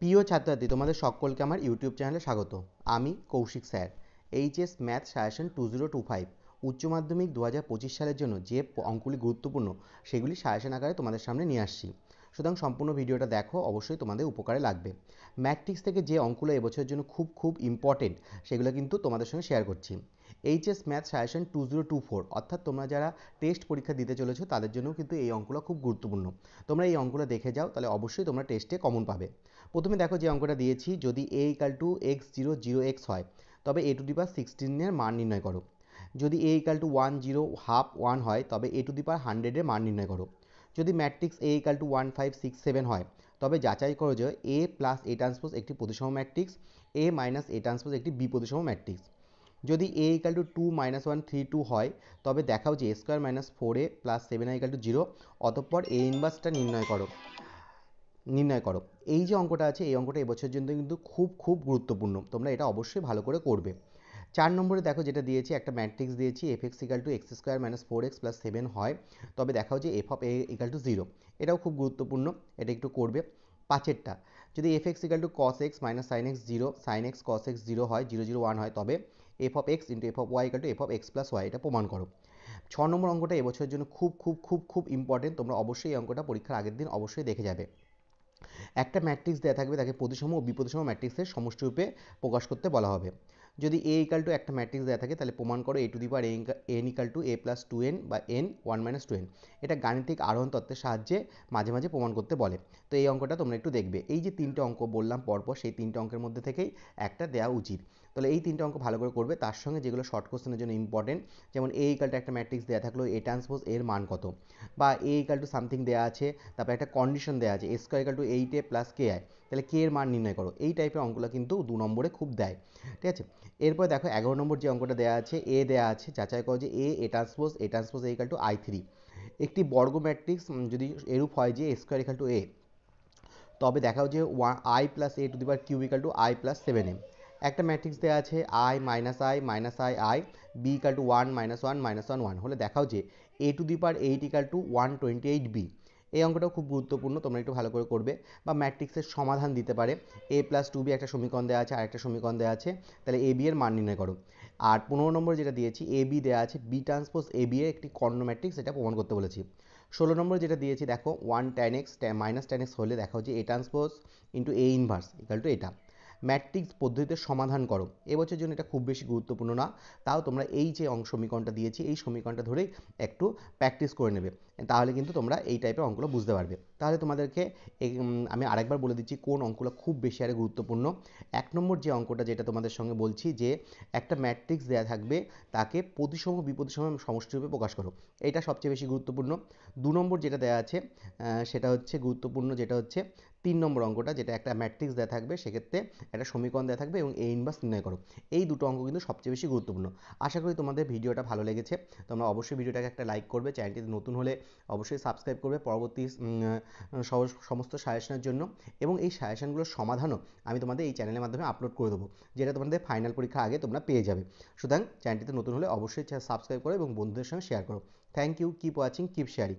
প্রিয় ছাত্রছাত্রী, তোমাদের সকলকে আমার ইউটিউব চ্যানেলে স্বাগত। আমি Koushik sir. HS math suggestion 2025 উচ্চ মাধ্যমিক 2025 সালের জন্য যে অঙ্কগুলি গুরুত্বপূর্ণ সেগুলি সাজেশন আকারে তোমাদের সামনে নিয়ে আসছি। সুতরাং সম্পূর্ণ ভিডিওটা দেখো, অবশ্যই তোমাদের উপকারে লাগবে। ম্যাট্রিক্স থেকে যে অঙ্কগুলো এবছরের জন্য খুব ইম্পর্টেন্ট সেগুলো কিন্তু তোমাদের সঙ্গে শেয়ার করছি। এইচএস ম্যাথ সাজেশন 2024 অর্থাৎ তোমরা যারা টেস্ট পরীক্ষা দিতে চলেছো তাদের জন্য কিন্তু এই অঙ্কগুলো খুব গুরুত্বপূর্ণ। তোমরা এই অঙ্কগুলো দেখে যাও, তাহলে অবশ্যই তোমরা টেস্টে কমন পাবে। প্রথমে দেখো যে অঙ্কটা দিয়েছি, যদি a = x0 0x হয় তবে a⁴ এর মান নির্ণয় করো। যদি a = 1 0 হাফ 1 হয় তবে a⁴100 এর মান নির্ণয় করো। যদি ম্যাট্রিক্স a = 1 5 6 7 হয় তবে যাচাই করো যে a + a⁴ একটি প্রতিসম ম্যাট্রিক্স, a - a⁴ একটি বিপ্রতিসম ম্যাট্রিক্স। যদি a = 2 - 1 3 2 হয় তবে দেখাও যে a² - 4a + 7i = 0, অতঃপর a ইনভার্সটা নির্ণয় করো। এই যে অঙ্কটা আছে, এই অঙ্কটা এবছরের জন্য কিন্তু খুব গুরুত্বপূর্ণ। তোমরা এটা অবশ্যই ভালো করে করবে। 4 নম্বরে দেখো যেটা দিয়েছি, একটা ম্যাট্রিক্স দিয়েছি f(x) = x² - 4x + 7 হয় তবে দেখাও যে f(a) = 0। এটাও খুব গুরুত্বপূর্ণ, এটা একটু করবে। 5এরটা, যদি f(x) = cos x - sin x 0 sin x cos x 0 হয় 0 0 1 হয় তবে f(x) × f(y) = f(x + y, এটা প্রমাণ করো। 6 নম্বর অঙ্কটা এবছরের জন্য খুব ইম্পর্টেন্ট। তোমরা অবশ্যই এই অঙ্কটা পরীক্ষার আগের দিন অবশ্যই দেখে যাবে। একটা ম্যাট্রিক্স দেওয়া থাকবে, তাকে প্রতিসম ও বিপ্রতিসম ম্যাট্রিক্সের সমষ্টিরূপে প্রকাশ করতে বলা হবে। যদি a = একটা ম্যাট্রিক্স দেওয়া থাকে তাহলে প্রমাণ করো a⁴ n = a + 2n বা n 1 - 2n। এটা গাণিতিক আরোহণ তত্ত্বের সাহায্যে মাঝে প্রমাণ করতে বলে। তো এই অঙ্কটা তোমরা একটু দেখবে। এই যে 3টে অঙ্ক বললাম পরপর, সেই 3টে অঙ্কের মধ্যে থেকেই একটা দেওয়া উচিত। তাহলে এই 3টে অঙ্ক ভালো করে করবে। তার সঙ্গে যেগুলো শর্ট কোশ্চেনের জন্য ইম্পর্টেন্ট, যেমন a = একটা ম্যাট্রিক্স দেওয়া থাকলো a⁴ এর মান কত, বা a = সামথিং দেওয়া আছে, তারপর একটা কন্ডিশন দেওয়া আছে a² = 8a + ki, তাহলে k এর মান নির্ণয় করো। এই টাইপের অঙ্কগুলো কিন্তু 2 নম্বরে খুব দেয়, ঠিক আছে। এরপর দেখো 11 নম্বর যে অঙ্কটা দেওয়া আছে, a দেওয়া আছে, যাচাই করো যে a⁴ a = I3। একটি বর্গ ম্যাট্রিক্স যদি এরূপ হয় যে a² = a, তবে দেখাও যে i + a³ = i + 7m। একটা ম্যাট্রিক্স দেওয়া আছে i - i - i b = 1 - 1 - 1 1 হলে দেখাও যে a⁸ 128b। এই অঙ্কটাও খুব গুরুত্বপূর্ণ, তোমরা একটু ভালো করে করবে। বা ম্যাট্রিক্সের সমাধান দিতে পারে, a + 2b একটা সমীকরণ দেওয়া আছে, আরেকটা সমীকরণ দেওয়া আছে, তাহলে ab এর মান নির্ণয় করো। আর 15 নম্বর যেটা দিয়েছি, ab দেওয়া আছে, b⁴ ab এর একটি কর্ণ ম্যাট্রিক্স, এটা প্রমাণ করতে বলেছি। 16 নম্বর যেটা দিয়েছি দেখো, 1 tan x - tan x হলে দেখাও যে a⁴ × a ইনভার্স = এটা। ম্যাট্রিক্স পদ্ধতিতে সমাধান করো। এবছরের জন্য এটা খুব বেশি গুরুত্বপূর্ণ না, তাও তোমরা এই যে সমীকরণটা দিয়েছি এই সমীকরণটা ধরেই একটু প্র্যাকটিস করে নেবে, তাহলে কিন্তু তোমরা এই টাইপের অঙ্কগুলো বুঝতে পারবে। তাহলে তোমাদেরকে আমি আরেকবার বলে দিচ্ছি কোন অঙ্কগুলো খুব বেশি আরে গুরুত্বপূর্ণ। 1 নম্বর যে অঙ্কটা, যেটা তোমাদের সঙ্গে বলছি, যে একটা ম্যাট্রিক্স দেওয়া থাকবে, তাকে প্রতিসম বিপ্রতিসম সমষ্টিরূপে প্রকাশ করো, এটা সবচেয়ে বেশি গুরুত্বপূর্ণ। 2 নম্বর যেটা দেওয়া আছে সেটা হচ্ছে গুরুত্বপূর্ণ, যেটা হচ্ছে 3 নম্বর অঙ্কটা, যেটা একটা ম্যাট্রিক্স দেওয়া থাকবে, সেক্ষেত্রে একটা সমীকরণ দেওয়া থাকবে এবং a ইনভার্স নির্ণয় করো। এই দুটো অঙ্ক কিন্তু সবচেয়ে বেশি গুরুত্বপূর্ণ। আশা করি তোমাদের ভিডিওটা ভালো লেগেছে। তোমরা অবশ্যই ভিডিওটাকে একটা লাইক করবে, চ্যানেলটিতে নতুন হলে অবশ্যই সাবস্ক্রাইব করবে পরবর্তী সমস্ত সাজেশনের জন্য, এবং এই সাজেশনগুলোর সমাধানও আমি তোমাদের এই চ্যানেলের মাধ্যমে আপলোড করে দেবো, যেটা তোমাদের ফাইনাল পরীক্ষার আগে তোমরা পেয়ে যাবে। সুতরাং চ্যানেলটিতে নতুন হলে অবশ্যই সাবস্ক্রাইব করো এবং বন্ধুদের সঙ্গে শেয়ার করো। Thank you, keep watching, keep sharing.